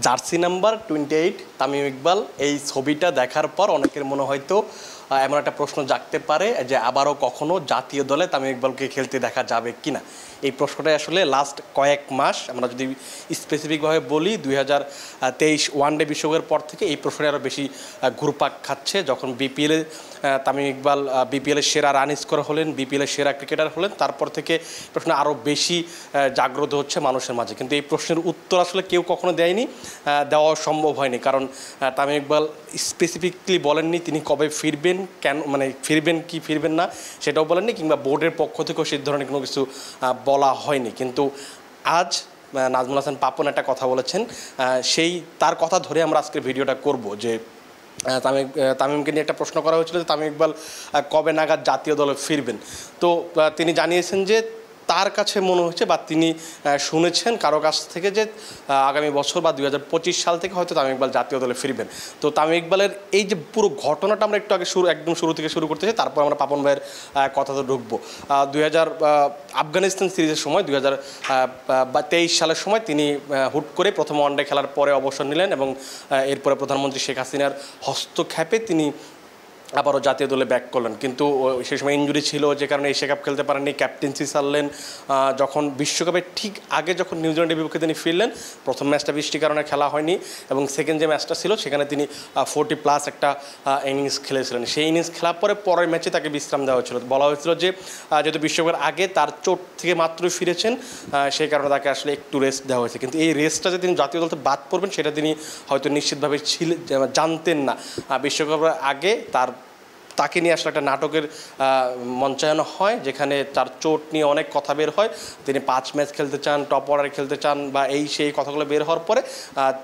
Jersey number 28 Tamim Iqbal এই ছবিটা দেখার পর অনেকের মনে হয়তো এমন একটা প্রশ্ন জাগতে পারে যে আবারও কখনো জাতীয় দলে তামিম ইকবালকে খেলতে দেখা যাবে কিনা। এই প্রশ্নটাই আসলে লাস্ট কয়েক মাস আমরা যদি স্পেসিফিকভাবে বলি 2023 ওয়ানডে বিশ্বকাপের পর থেকে এই প্রশ্নটা আরও বেশি ঘুরপাক খাচ্ছে। যখন বিপিএলে তামিম ইকবাল বিপিএলের সেরা রান স্কোর হলেন, বিপিএলের সেরা ক্রিকেটার হলেন, তারপর থেকে প্রশ্ন আরও বেশি জাগ্রত হচ্ছে মানুষের মাঝে। কিন্তু এই প্রশ্নের উত্তর আসলে কেউ কখনো দেয়নি, দেওয়া সম্ভব হয়নি। কারণ তামিম ইকবাল স্পেসিফিকলি বলেননি তিনি কবে ফিরবেন, কেন মানে ফিরবেন কি ফিরবেন না সেটাও বলেননি, কিংবা বোর্ডের পক্ষ থেকেও সেই ধরনের কোনো কিছু বলা হয়নি। কিন্তু আজ নাজমুল হাসান পাপন একটা কথা বলেছেন, সেই তার কথা ধরে আমরা আজকের ভিডিওটা করব। যে তামিমকে নিয়ে একটা প্রশ্ন করা হয়েছিল যে তামিম ইকবাল কবে নাগাদ জাতীয় দলে ফিরবেন। তো তিনি জানিয়েছেন যে তার কাছে মনে হচ্ছে বা তিনি শুনেছেন কারো কাছ থেকে যে আগামী বছর বা 2025 সাল থেকে হয়তো তামিম ইকবাল জাতীয় দলে ফিরবেন। তো তামিম ইকবালের এই যে পুরো ঘটনাটা আমরা একটু আগে একদম শুরু থেকে শুরু করতে চাই, তারপর আমরা পাপন ভাইয়ের কথাতে ঢুকবো। 2000 আফগানিস্তান সিরিজের সময় 2023 সালের সময় তিনি হুট করে প্রথম ওয়ানডে খেলার পরে অবসর নিলেন এবং এরপরে প্রধানমন্ত্রী শেখ হাসিনার হস্তক্ষেপে তিনি আবারও জাতীয় দলে ব্যাক করলেন। কিন্তু সেই সময় ইনজুরি ছিল, যে কারণে এশিয়া কাপ খেলতে পারেননি, ক্যাপ্টেন্সি ছাড়লেন। যখন বিশ্বকাপের ঠিক আগে যখন নিউজিল্যান্ডের বিপক্ষে তিনি ফিরলেন, প্রথম ম্যাচটা বৃষ্টির কারণে খেলা হয়নি এবং সেকেন্ড যে ম্যাচটা ছিল সেখানে তিনি 40+ একটা ইনিংস খেলেছিলেন। সেই ইনিংস খেলার পরের ম্যাচে তাকে বিশ্রাম দেওয়া হয়েছিল। বলা হয়েছিল যে যেহেতু বিশ্বকাপের আগে তার চোট থেকে মাত্রই ফিরেছেন, সেই কারণে তাকে আসলে একটু রেস্ট দেওয়া হয়েছে। কিন্তু এই রেস্টটা যে তিনি জাতীয় দল থেকে বাদ পড়বেন সেটা তিনি হয়তো নিশ্চিতভাবে জানতেন না। বিশ্বকাপের আগে তাকে নিয়ে আসলে একটা নাটকের মঞ্চায়ন হয়, যেখানে তার চোট নিয়ে অনেক কথা বের হয়। তিনি 5 ম্যাচ খেলতে চান, টপ অর্ডারে খেলতে চান বা সেই কথাগুলো বের হওয়ার পরে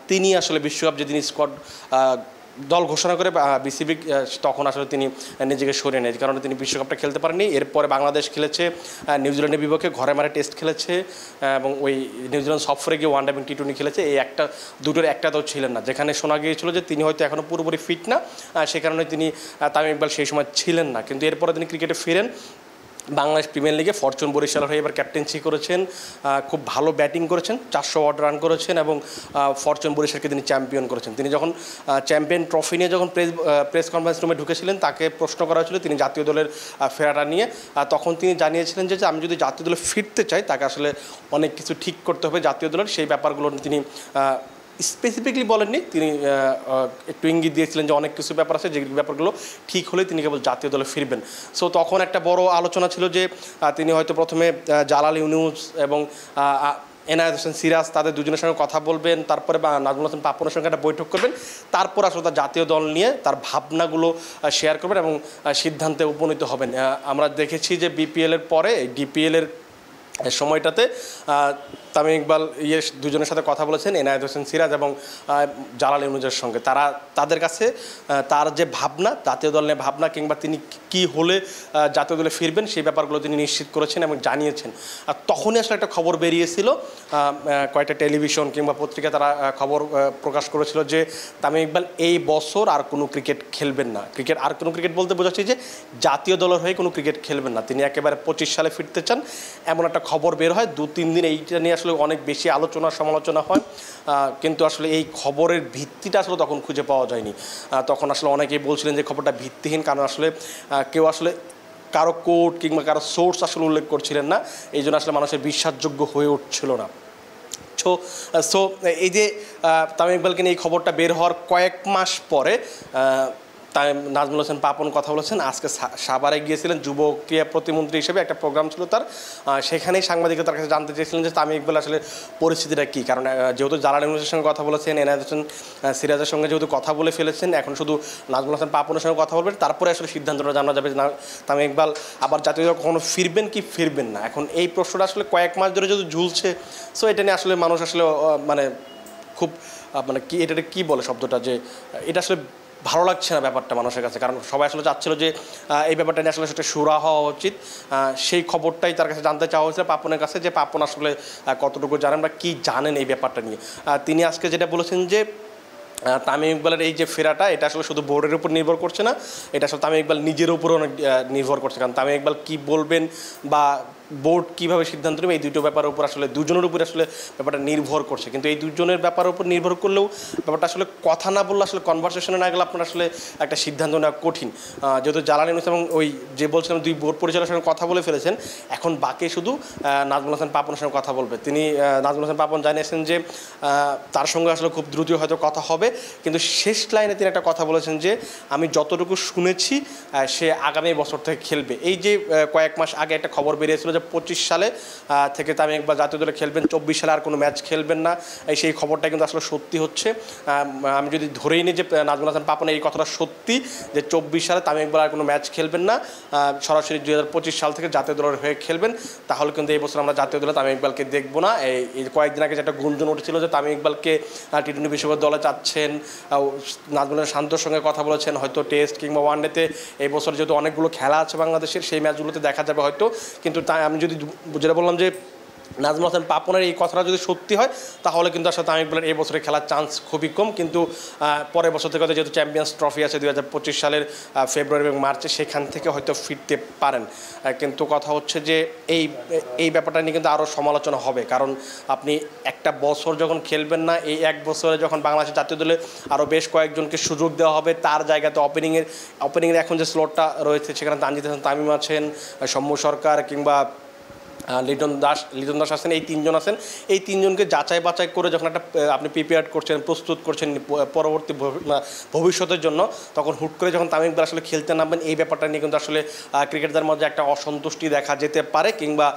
তিনি আসলে বিশ্বকাপ যেদিন স্কোয়াড দল ঘোষণা করে বিসিবি, তখন আসলে তিনি নিজেকে সরিয়ে নেয়, কারণে তিনি বিশ্বকাপটা খেলতে পারেননি। এরপরে বাংলাদেশ খেলেছে নিউজিল্যান্ডের বিপক্ষে, ঘরে মারে টেস্ট খেলেছে এবং ওই নিউজিল্যান্ড সফরে গিয়ে ওয়ানডে এবং টি20 খেলেছে। এই দুটোর একটাতেও ছিলেন না, যেখানে শোনা গিয়েছিল যে তিনি হয়তো এখনও পুরোপুরি ফিট না, সে কারণে তিনি তামিম ইকবাল সেই সময় ছিলেন না। কিন্তু এরপরে তিনি ক্রিকেটে ফিরেন, বাংলাদেশ প্রিমিয়ার লিগে ফরচুন বরিশালের হয়ে এবার ক্যাপ্টেন্সি করেছেন, খুব ভালো ব্যাটিং করেছেন, 400 রান করেছেন এবং ফরচুন বরিশালকে তিনি চ্যাম্পিয়ন করেছেন। তিনি যখন চ্যাম্পিয়ন ট্রফি নিয়ে যখন প্রেস কনফারেন্স রুমে ঢুকেছিলেন, তাকে প্রশ্ন করা হয়েছিল তিনি জাতীয় দলের ফেরাটা নিয়ে। তখন তিনি জানিয়েছিলেন যে আমি যদি জাতীয় দলে ফিরতে চাই তাকে আসলে অনেক কিছু ঠিক করতে হবে জাতীয় দলের। সেই ব্যাপারগুলো তিনি স্পেসিফিকলি বলেননি, তিনি একটু ইঙ্গিত দিয়েছিলেন যে অনেক কিছু ব্যাপার আছে যে ব্যাপারগুলো ঠিক হলে তিনি কেবল জাতীয় দলে ফিরবেন। সো তখন একটা বড় আলোচনা ছিল যে তিনি হয়তো প্রথমে জালাল ইউনুস এবং এনায়েত হোসেন সিরাজ তাদের দুজনের সঙ্গে কথা বলবেন, তারপরে নাজমুল হাসান পাপনের সঙ্গে একটা বৈঠক করবেন, তারপর আসলে তার জাতীয় দল নিয়ে তার ভাবনাগুলো শেয়ার করবেন এবং সিদ্ধান্তে উপনীত হবেন। আমরা দেখেছি যে বিপিএলের পরে ডিপিএলের সময়টাতে তামিম ইকবাল দুজনের সাথে কথা বলেছেন, এনায়েত হোসেন সিরাজ এবং জালাল ইউনুসের সঙ্গে। তাদের কাছে তার যে ভাবনা, জাতীয় দল নিয়ে ভাবনা, কিংবা তিনি কি হলে জাতীয় দলে ফিরবেন সেই ব্যাপারগুলো তিনি নিশ্চিত করেছেন এবং জানিয়েছেন। আর তখনই আসলে একটা খবর বেরিয়েছিল, কয়েকটা টেলিভিশন কিংবা পত্রিকা তারা খবর প্রকাশ করেছিল যে তামিম ইকবাল এই বছর আর কোনো ক্রিকেট খেলবেন না। আর কোনো ক্রিকেট বলতে বোঝাচ্ছি যে জাতীয় দলের হয়ে কোনো ক্রিকেট খেলবেন না, তিনি একেবারে 25 সালে ফিরতে চান, এমন একটা খবর বের হয়। 2-3 দিন এইটা নিয়ে আসলে অনেক বেশি আলোচনা সমালোচনা হয়, কিন্তু আসলে এই খবরের ভিত্তিটা আসলে তখন খুঁজে পাওয়া যায়নি। তখন আসলে অনেকেই বলছিলেন যে খবরটা ভিত্তিহীন, কারণ আসলে কেউ আসলে কারো কোড কিংবা কারো সোর্স আসলে উল্লেখ করছিলেন না, এই জন্য আসলে মানুষের বিশ্বাসযোগ্য হয়ে উঠছিল না। সো এই যে তামিম ইকবালকে নিয়ে এই খবরটা বের হওয়ার কয়েক মাস পরে নাজমুল হাসান পাপন কথা বলেছেন। আজকে সাভারে গিয়েছিলেন, যুব ক্রীড়া প্রতিমন্ত্রী হিসেবে একটা প্রোগ্রাম ছিল তার, সেখানেই সাংবাদিকরা তার কাছে জানতে চেয়েছিলেন যে তামিম ইকবাল আসলে পরিস্থিতিটা কী। কারণ যেহেতু জালাল ইউনুসের সঙ্গে কথা বলেছেন, এনায়েত হোসেন সিরাজের সঙ্গে যেহেতু কথা বলে ফেলেছেন, এখন শুধু নাজমুল হাসান পাপনের সঙ্গে কথা বলবেন, তারপরে আসলে সিদ্ধান্তটা জানা যাবে তামিম ইকবাল আবার জাতীয় দলে কখনো ফিরবেন কি ফিরবেন না। এখন এই প্রশ্নটা আসলে কয়েক মাস ধরে যেহেতু ঝুলছে, সো এটা নিয়ে আসলে মানুষ আসলে খুব কি এটাকে কী বলে শব্দটা, যে এটা আসলে ভালো লাগছে না ব্যাপারটা মানুষের কাছে। কারণ সবাই আসলে চাচ্ছিল যে এই ব্যাপারটা নিয়ে আসলে সেটা সুরা হওয়া উচিত, সেই খবরটাই তার কাছে জানতে চাওয়া হয়েছিল পাপনের কাছে, যে পাপন আসলে কতটুকু জানেন বা কী জানেন এই ব্যাপারটা নিয়ে। তিনি আজকে যেটা বলেছেন যে তামিম ইকবালের এই যে ফেরাটা, এটা আসলে শুধু বোর্ডের উপর নির্ভর করছে না, এটা আসলে তামিম ইকবাল নিজের উপরও অনেক নির্ভর করছে। কারণ তামিম ইকবাল কী বলবেন বা বোর্ড কীভাবে সিদ্ধান্ত নেবে এই দুটো ব্যাপারের উপর আসলে দুজনের উপর আসলে ব্যাপারটা নির্ভর করছে। কিন্তু এই দুজনের ব্যাপারের উপর নির্ভর করলেও ব্যাপারটা আসলে কথা না বললে আসলে কনভারসেশনে না গেলে আপনার আসলে একটা সিদ্ধান্ত নেওয়া কঠিন। যেহেতু জ্বালানি এবং ওই যে বলছিলাম 2 বোর্ড পরিচালকের সঙ্গে কথা বলে ফেলেছেন, এখন বাকি শুধু নাজমুল হাসান পাপনের সঙ্গে কথা বলবে। তিনি নাজমুল হাসান পাপন জানিয়েছেন যে তার সঙ্গে আসলে খুব দ্রুত হয়তো কথা হবে, কিন্তু শেষ লাইনে তিনি একটা কথা বলেছেন যে আমি যতটুকু শুনেছি সে আগামী বছর থেকে খেলবে। এই যে কয়েক মাস আগে একটা খবর বেরিয়েছিল যে 25 সালে থেকে তামিম ইকবাল জাতীয় দলে খেলবেন, 24 সালে আর কোনো ম্যাচ খেলবেন না, সেই খবরটা কিন্তু আসলে সত্যি হচ্ছে। আমি যদি ধরেই নিই যে নাজমুল হাসান পাপনের এই কথাটা সত্যি যে 24 সালে তামিম ইকবাল আর কোনো ম্যাচ খেলবেন না, সরাসরি 2025 সাল থেকে জাতীয় দলের হয়ে খেলবেন, তাহলে কিন্তু এই বছর আমরা জাতীয় দলে তামিম ইকবালকে দেখবো না। এই কয়েকদিন আগে যেটা গুঞ্জন উঠেছিল যে তামিম ইকবালকে টি-20 বিশ্বকাপ দলে চাচ্ছেন, নাজমুল শান্তর সঙ্গে কথা বলেছেন, হয়তো টেস্ট কিংবা ওয়ানডেতে এই বছর যেহেতু অনেকগুলো খেলা আছে বাংলাদেশের, সেই ম্যাচগুলোতে দেখা যাবে হয়তো। কিন্তু তাই আমি যদি যেটা বললাম যে নাজমুল হাসান পাপনের এই কথাটা যদি সত্যি হয় তাহলে কিন্তু আসলে তামিম ইকবালের এই বছরে খেলার চান্স খুবই কম। কিন্তু পরের বছর থেকে যেহেতু চ্যাম্পিয়ন্স ট্রফি আছে 2025 সালের ফেব্রুয়ারি এবং মার্চে, সেখান থেকে হয়তো ফিরতে পারেন। কিন্তু কথা হচ্ছে যে এই ব্যাপারটা নিয়ে কিন্তু আরও সমালোচনা হবে, কারণ আপনি একটা বছর যখন খেলবেন না, এই এক বছরে যখন বাংলাদেশের জাতীয় দলে আরও বেশ কয়েকজনকে সুযোগ দেওয়া হবে, তার জায়গাতে ওপেনিংয়ের এখন যে স্লটটা রয়েছে সেখানে তানজিদ হাসান তামিম আছেন, সৌম্য সরকার কিংবা লিটন দাস আছেন, এই তিনজন আছেন। এই তিনজনকে যাচাই বাছাই করে যখন একটা আপনি প্রিপেয়ার করছেন, প্রস্তুত করছেন পরবর্তী ভবিষ্যতের জন্য, তখন হুট করে যখন তামিম ইকবাল আসলে খেলতে নামবেন, এই ব্যাপারটা নিয়ে কিন্তু আসলে ক্রিকেটারদের মধ্যে একটা অসন্তুষ্টি দেখা যেতে পারে, কিংবা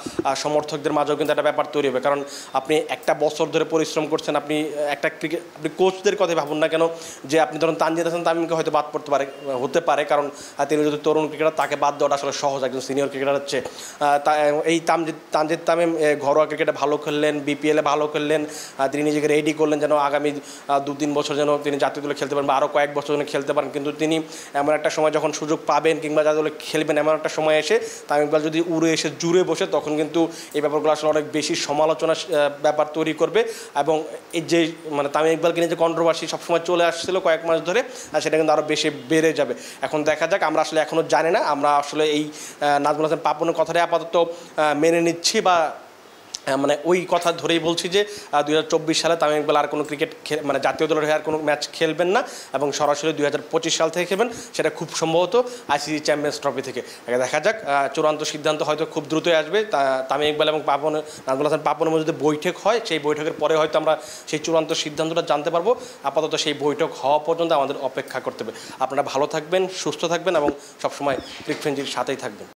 সমর্থকদের মাঝেও কিন্তু একটা ব্যাপার তৈরি হবে। কারণ আপনি একটা বছর ধরে পরিশ্রম করছেন, আপনি কোচদের কথা ভাবুন না কেন যে আপনি ধরুন তানজিদ হাসান তামিমকে হয়তো বাদ পড়তে হতে পারে, কারণ তিনি যদি তরুণ ক্রিকেটার, তাকে বাদ দেওয়াটা আসলে সহজ, একজন সিনিয়র ক্রিকেটার হচ্ছে। এই তানজিদ তামিম ঘরোয়া ক্রিকেটে ভালো খেললেন, বিপিএলে ভালো খেললেন, তিনি নিজেকে রেডি করলেন যেন আগামী 2-3 বছর যেন তিনি জাতীয় দলে খেলতে পারেন বা আরও কয়েক বছর যেন খেলতে পারেন। কিন্তু তিনি এমন একটা সময় যখন সুযোগ পাবেন কিংবা জাতীয় দলে খেলবেন, এমন একটা সময় এসে তামিম ইকবাল যদি উড়ে এসে জুড়ে বসে, তখন কিন্তু এই ব্যাপারগুলো আসলে অনেক বেশি সমালোচনার ব্যাপার তৈরি করবে। এবং এই যে তামিম ইকবালকে নিয়ে যে কন্ট্রোভার্সি সবসময় চলে আসছিল কয়েক মাস ধরে, সেটা কিন্তু আরও বেশি বেড়ে যাবে। এখন দেখা যাক, আমরা আসলে এখনও জানি না, আমরা আসলে এই নাজমুল হাসান পাপনের কথাটাই আপাতত মেনে নিচ্ছি, বা ওই কথা ধরেই বলছি যে 2024 সালে তামিম ইকবাল আর কোনো ক্রিকেট জাতীয় দলের হয়ে আর কোনো ম্যাচ খেলবেন না, এবং সরাসরি 2025 সাল থেকে খেলবেন, সেটা খুব সম্ভবত আইসিসি চ্যাম্পিয়ন্স ট্রফি থেকে। দেখা যাক, চূড়ান্ত সিদ্ধান্ত হয়তো খুব দ্রুতই আসবে। তামিম ইকবাল এবং নাজমুল হাসান পাপনের মধ্যে যদি বৈঠক হয়, সেই বৈঠকের পরে হয়তো আমরা সেই চূড়ান্ত সিদ্ধান্তটা জানতে পারবো। আপাতত সেই বৈঠক হওয়া পর্যন্ত আমাদের অপেক্ষা করতে হবে। আপনারা ভালো থাকবেন, সুস্থ থাকবেন এবং সবসময় ক্রিক ফ্রেন্ডজির সাথেই থাকবেন।